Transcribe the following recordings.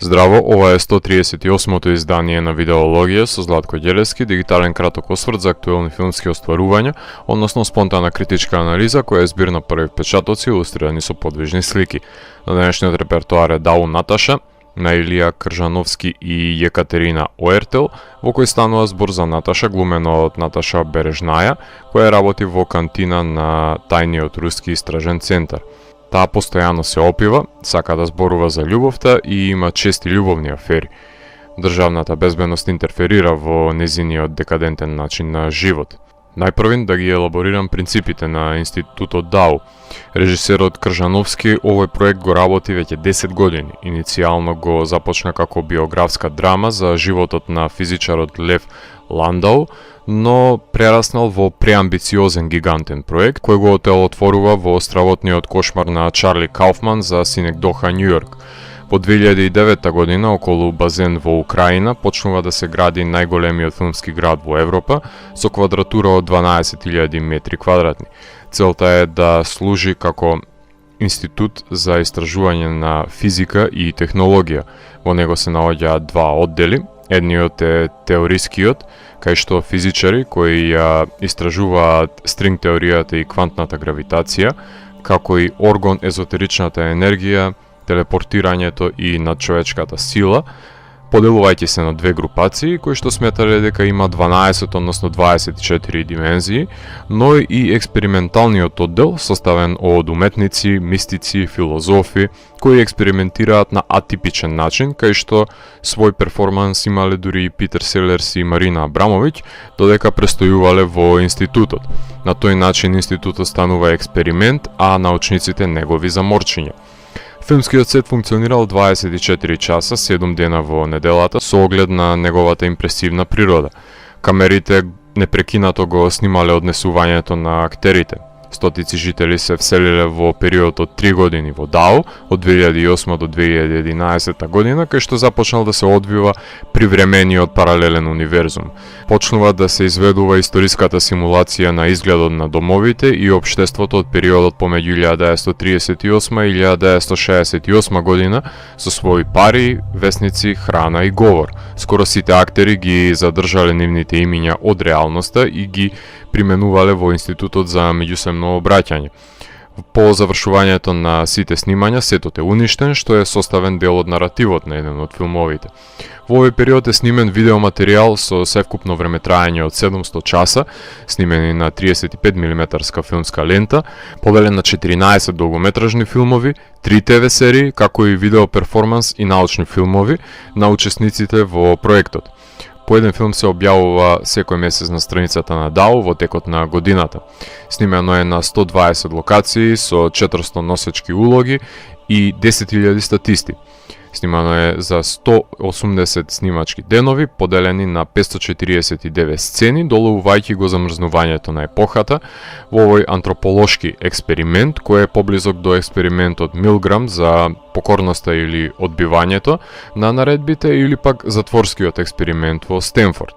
Здраво, ова е 138-то издание на Видеологија со Златко Ѓелевски, дигитален краток осврт за актуелни филмски остварувања, односно спонтана критичка анализа која е збир на први впечатоци илустрирани со подвижни слики. На денешниот репертоар е Дау Наташа, на Илија Кржановски и Екатерина Оертел, во кој станува збор за Наташа, глумена од Наташа Бережнаја, која работи во кантина на тајниот руски истражен центар. Таа постојано се опива, сака да зборува за љубовта и има чести љубовни афери. Државната безбедност интерферира во незиниот декадентен начин на живот. Најпрвин да ги елаборирам принципите на Институтот Дау. Режисерот Кржановски овој проект го работи веќе 10 години. Иницијално го започна како биографска драма за животот на физичарот Лев Ландау, но прераснал во преамбициозен гигантен проект кој го отворува во стравотниот кошмар на Чарли Кауфман за Синекдоха, Њу Јорк. Во 2009 година, околу базен во Украина, почнува да се гради најголемиот филмски град во Европа со квадратура од 12.000 метри квадратни. Целта е да служи како институт за истражување на физика и технологија. Во него се наоѓаат два оддели. Едниот е теорискиот, кај што физичари кои ја истражуваат стринг теоријата и квантната гравитација, како и оргон езотеричната енергија, телепортирањето и надчовечката сила, поделувајќи се на две групации кои што сметале дека има 12, односно 24 димензии, но и експерименталниот оддел составен од уметници, мистици, филозофи кои експериментираат на атипичен начин, кај што свој перформанс имале дури и Питер Селерс и Марина Абрамовиќ, додека престојувале во институтот. На тој начин институтот станува експеримент, а научниците негови заморчиња. Филмскиот сет функционирал 24 часа, 7 дена во неделата, со оглед на неговата импресивна природа. Камерите непрекинато го снимале однесувањето на актерите. Стотици жители се вселиле во период од 3 години во Дау, од 2008 до 2011 година, кај што започнал да се одвива привремениот паралелен универзум. Почнува да се изведува историската симулација на изгледот на домовите и општеството од периодот помеѓу 1938 и 1968 година со своји пари, весници, храна и говор. Скоро сите актери ги задржале нивните имиња од реалноста и ги применувале во Институтот за меѓусебно обраќање. По завршувањето на сите снимања, сетот е уништен, што е составен дел од наративот на еден од филмовите. Во овој период е снимен видеоматеријал со севкупно времетраење од 700 часа, снимени на 35 мм филмска лента, поделен на 14 долгометражни филмови, 3 ТВ серии, како и видео перформанс и научни филмови на учесниците во проектот. По еден филм се објавува секој месец на страницата на Дау во текот на годината. Снимено е на 120 локации со 400 носечки улоги и 10.000 статисти. Снимано е за 180 снимачки денови, поделени на 549 сцени, доловувајќи го замрзнувањето на епохата во овој антрополошки експеримент, кој е поблизок до експериментот Милграм за покорноста или одбивањето на наредбите или пак затворскиот експеримент во Стенфорд.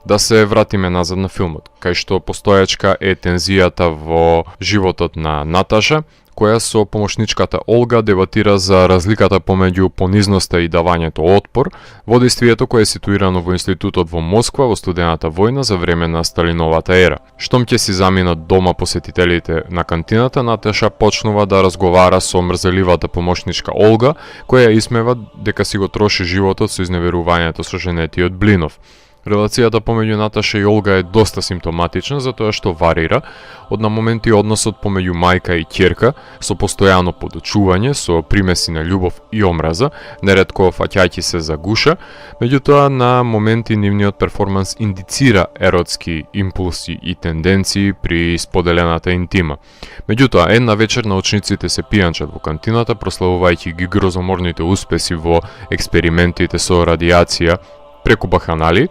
Да се вратиме назад на филмот, кај што постојачка е тензијата во животот на Наташа, која со помошничката Олга дебатира за разликата помеѓу понизноста и давањето отпор во действието кое е ситуирано во институтот во Москва во студената војна за време на Сталиновата ера. Штом ќе си заминат дома посетителите на кантината, Наташа почнува да разговара со мрзеливата помошничка Олга, која исмева дека си го троши животот со изневерувањето со женетиот Блинов. Релацијата помеѓу Наташа и Олга е доста симптоматична затоа што варира од на моменти односот помеѓу мајка и ќерка со постојано подочување, со примеси на љубов и омраза, неретко фаќајќи се за гуша, меѓутоа на моменти нивниот перформанс индицира еротски импулси и тенденции при споделената интима. Меѓутоа, една вечер научниците се пијанчат во кантината, прославувајќи ги грозоморните успеси во експериментите со радијација преку баханали,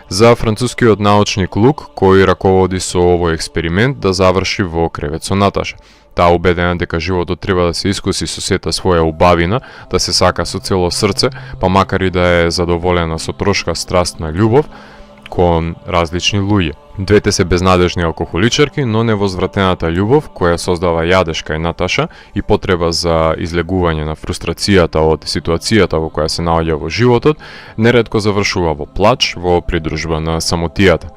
за францускиот научник Лук, кој раководи со овој експеримент, да заврши во кревет со Наташа. Таа убедена дека животот треба да се искуси со сета своја убавина, да се сака со цело срце, па макар и да е задоволена со трошка страстна љубов, кон различни луѓе. Двете се безнадежни алкохоличарки, но невозвратената љубов која создава јадеж кај Наташа и потреба за излегување на фрустрацијата од ситуацијата во која се наоѓа во животот, неретко завршува во плач, во придружба на самотијата.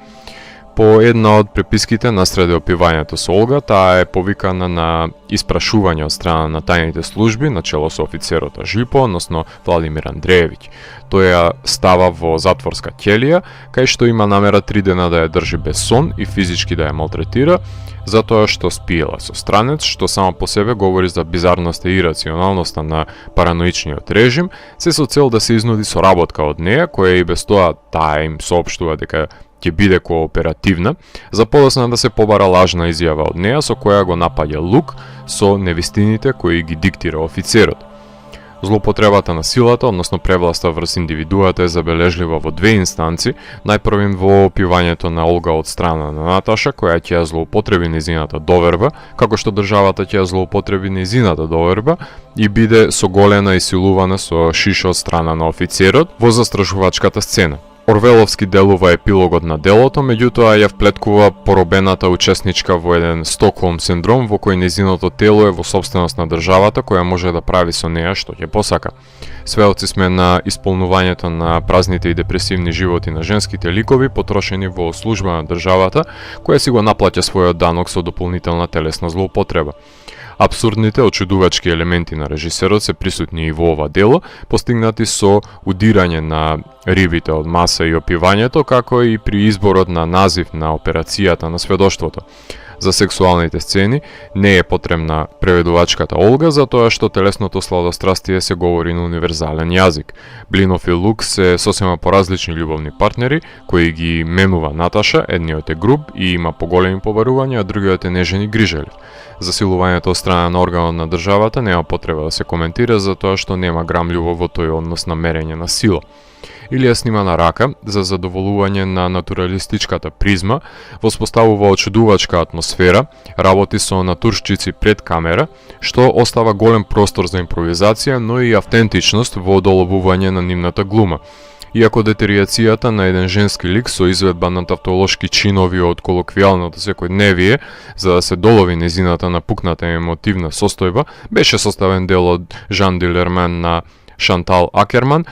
По една од преписките насреде опивањето со Олга, таа е повикана на испрашување од страна на тајните служби, начело со офицерот Жипо, односно Владимир Андреевиќ. Тој ја става во затворска ќелија, кај што има намера 3 дена да ја држи без сон и физички да ја малтретира, затоа што спиела со странец, што само по себе говори за бизарноста и ирационалноста на параноичниот режим, се со цел да се изнуди соработка од неја, која и без тоа таа им соопштува дека ќе биде кооперативна, за подоцна да се побара лажна изјава од неја со која го напаѓа Лук со невистините кои ги диктира офицерот. Злоупотребата на силата, односно превласта врз индивидуата е забележлива во 2 инстанци, најпрвин во опивањето на Олга од страна на Наташа, која ќе ја злоупотреби нејзината доверба, како што државата ќе ја злоупотреби нејзината доверба и биде соголена и силувана со шиша од страна на офицерот во застрашувачката сцена. Орвеловски делува епилогот на делото, меѓутоа ја вплеткува поробената учесничка во еден Стокхолм синдром во кој нејзиното тело е во сопственост на државата која може да прави со неја што ќе посака. Сведоци сме на исполнувањето на празните и депресивни животи на женските ликови потрошени во служба на државата, која си го наплаќа својот данок со дополнителна телесна злоупотреба. Абсурдните, очудувачки елементи на режисерот се присутни и во ова дело, постигнати со удирање на рибите од маса и опивањето, како и при изборот на назив на операцијата на сведоштвото. За сексуалните сцени не е потребна преведувачката Олга, затоа што телесното сладострастие се говори на универзален јазик. Блинов и Лук се сосема поразлични љубовни партнери, кои ги менува Наташа, едниот е груб и има поголеми побарувања, а другиот е нежен и грижелив. Засилувањето од страна на органот на државата нема потреба да се коментира, затоа што нема грам љубов во тој однос на мерење на сила. Илија снима на рака за задоволување на натуралистичката призма, воспоставува очудувачка атмосфера, работи со натуршчици пред камера, што остава голем простор за импровизација, но и автентичност во доловување на нивната глума. Иако детеријацијата на еден женски лик со изведба на тавтолошки чинови од колоквијалното секојдневие, за да се долови незината напукната емотивна состојба, беше составен дел од Жан Дилермен на Шантал Акерман,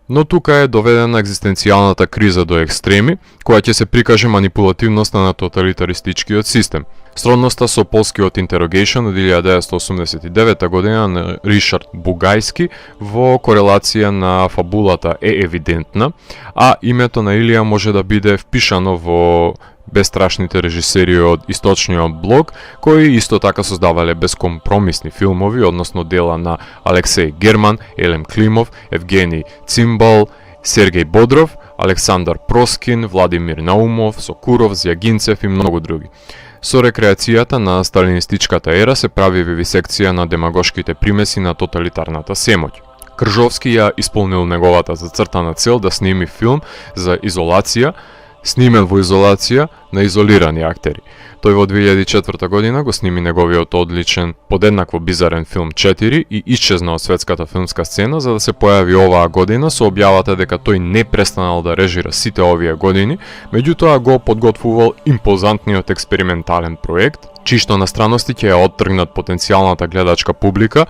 но тука е доведена екзистенцијалната криза до екстреми, која ќе се прикаже манипулативноста на тоталитаристичкиот систем. Сродноста со полскиот Interrogation од 1989 година на Ришард Бугајски во корелација на фабулата е евидентна, а името на Илија може да биде впишано во бестрашните режисери од источниот блок, кои исто така создавале безкомпромисни филмови, односно дела на Алексеј Герман, Елем Климов, Евгений Цимбал, Сергеј Бодров, Александар Проскин, Владимир Наумов, Сокуров, Звјагинцев и многу други. Со рекреацијата на сталинистичката ера се прави вивисекција на демагошките примеси на тоталитарната семоќ. Кржовски ја исполнил неговата зацртана цел да сними филм за изолација, снимен во изолација на изолирани актери. Тој во 2004 година го сними неговиот одличен, подеднакво бизарен филм 4 и исчезна од светската филмска сцена за да се појави оваа година со објавата дека тој не престанал да режира сите овие години, меѓутоа го подготвувал импозантниот експериментален проект, чишто настраности ќе ја оттргнат потенцијалната гледачка публика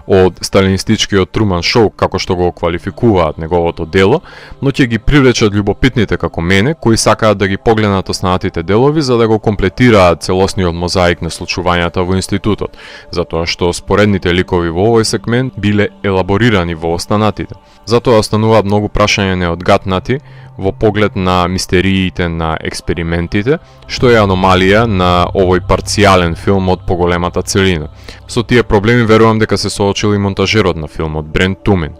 од сталинистичкиот Труман шоу, како што го квалификуваат неговото дело, но ќе ги привлечат љубопитните како мене, кои сакаат да ги погледнат останатите делови за да го комплетираат целосниот мозаик на случувањата во институтот, затоа што споредните ликови во овој сегмент биле елаборирани во останатите. Затоа остануваат многу прашања неодгатнати во поглед на мистериите на експериментите, што е аномалија на овој парцијален филм од поголемата целина. Со тие проблеми верувам дека се соочил и монтажерот на филмот Брент Тумин.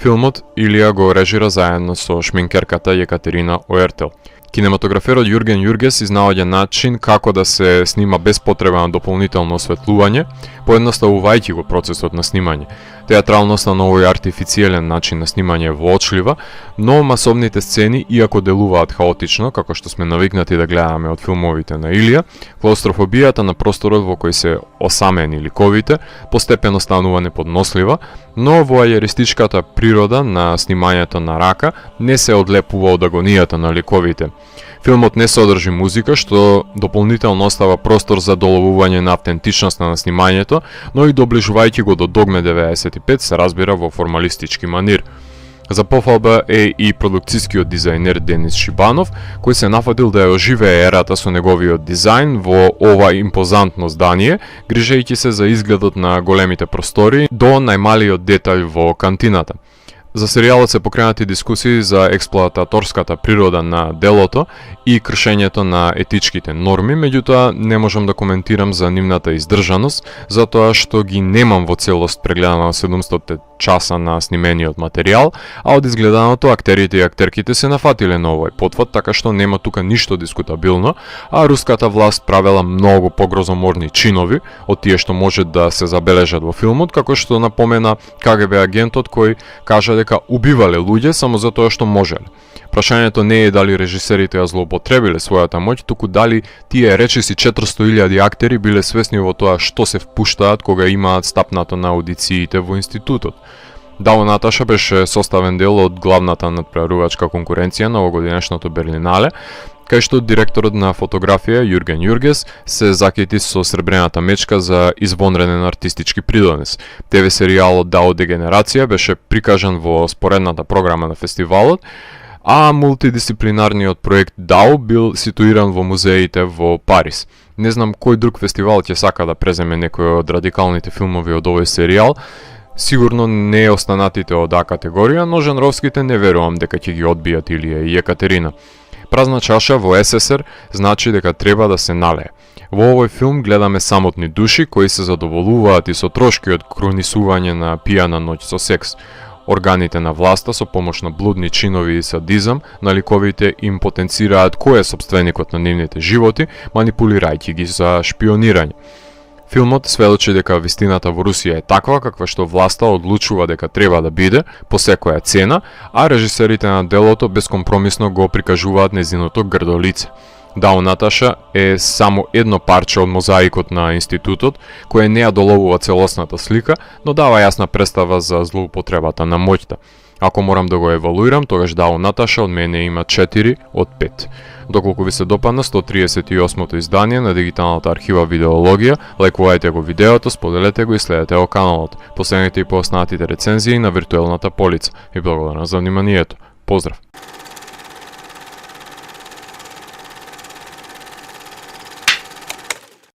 Филмот Илија го режира заедно со шминкерката Екатерина Оертел. Кинематограферот Јурген Јургес изнаоѓа начин како да се снима без потреба на дополнително осветлување, поедноставувајќи го процесот на снимање. Театралноста на овој артифицијален начин на снимање е воочлива, но масовните сцени, иако делуваат хаотично, како што сме навикнати да гледаме од филмовите на Илија, клаустрофобијата на просторот во кој се осамени ликовите постепено станува неподнослива, но воајеристичката природа на снимањето на рака не се одлепува од агонијата на ликовите. Филмот не содржи музика, што дополнително остава простор за доловување на автентичност на снимањето, но и доближувајќи го до Догме 95 се разбира во формалистички манир. За пофалба е и продукцијскиот дизајнер Денис Шибанов, кој се нафатил да ја оживее ерата со неговиот дизајн во ова импозантно здание, грижејќи се за изгледот на големите простори до најмалиот детаљ во кантината. За серијалот се покренати дискусии за експлоататорската природа на делото и кршењето на етичките норми, меѓутоа не можам да коментирам за нивната издржаност, затоа што ги немам во целост прегледано 700 часа на снимениот материјал, а од изгледаното актерите и актерките се нафатиле на овој потвод, така што нема тука ништо дискутабилно, а руската власт правела многу погрозоморни чинови од тие што може да се забележат во филмот, како што напомена КГБ агентот кој кажа дека убивале луѓе само затоа што можеле. Прашањето не е дали режисерите ја злоупотребиле својата моќ, туку дали тие речиси 400.000 актери биле свесни во тоа што се впуштаат кога имаат стапнато на аудициите во институтот. Дао Наташа беше составен дел од главната надпреварувачка конкуренција на овогодинешното Берлинале, кај што директорот на фотографија Јурген Јургес се закити со сребрената мечка за извонреден артистички придонес. ТВ серијалот Дао Дегенерација беше прикажан во споредната програма на фестивалот, а мултидисциплинарниот проект Дао бил ситуиран во музеите во Париз. Не знам кој друг фестивал ќе сака да преземе некој од радикалните филмови од овој серијал. Сигурно не е останатите од А категорија, но жанровските не верувам дека ќе ги одбијат Илија и Екатерина. Празна чаша во СССР значи дека треба да се налее. Во овој филм гледаме самотни души кои се задоволуваат и со трошки од кронисување на пијана ноќ со секс. Органите на власта со помош на блудни чинови и садизам на ликовите им потенцираат кој е собственикот на нивните животи, манипулирајќи ги за шпионирање. Филмот сведочи дека вистината во Русија е таква каква што власта одлучува дека треба да биде по секоја цена, а режисерите на делото бескомпромисно го прикажуваат нејзиното грдо лице. Дао Наташа е само едно парче од мозаикот на институтот, кој не ја доловува целосната слика, но дава јасна представа за злоупотребата на моќта. Ако морам да го евалуирам, тогаш Дао Наташа од мене има 4 од 5. Доколку ви се допадна 138-то издание на дигиталната архива Видеологија, лајкувајте го видеото, споделете го и следете го каналот. Последете и поостанатите рецензии на виртуелната полица. И благодарам за вниманието. Поздрав!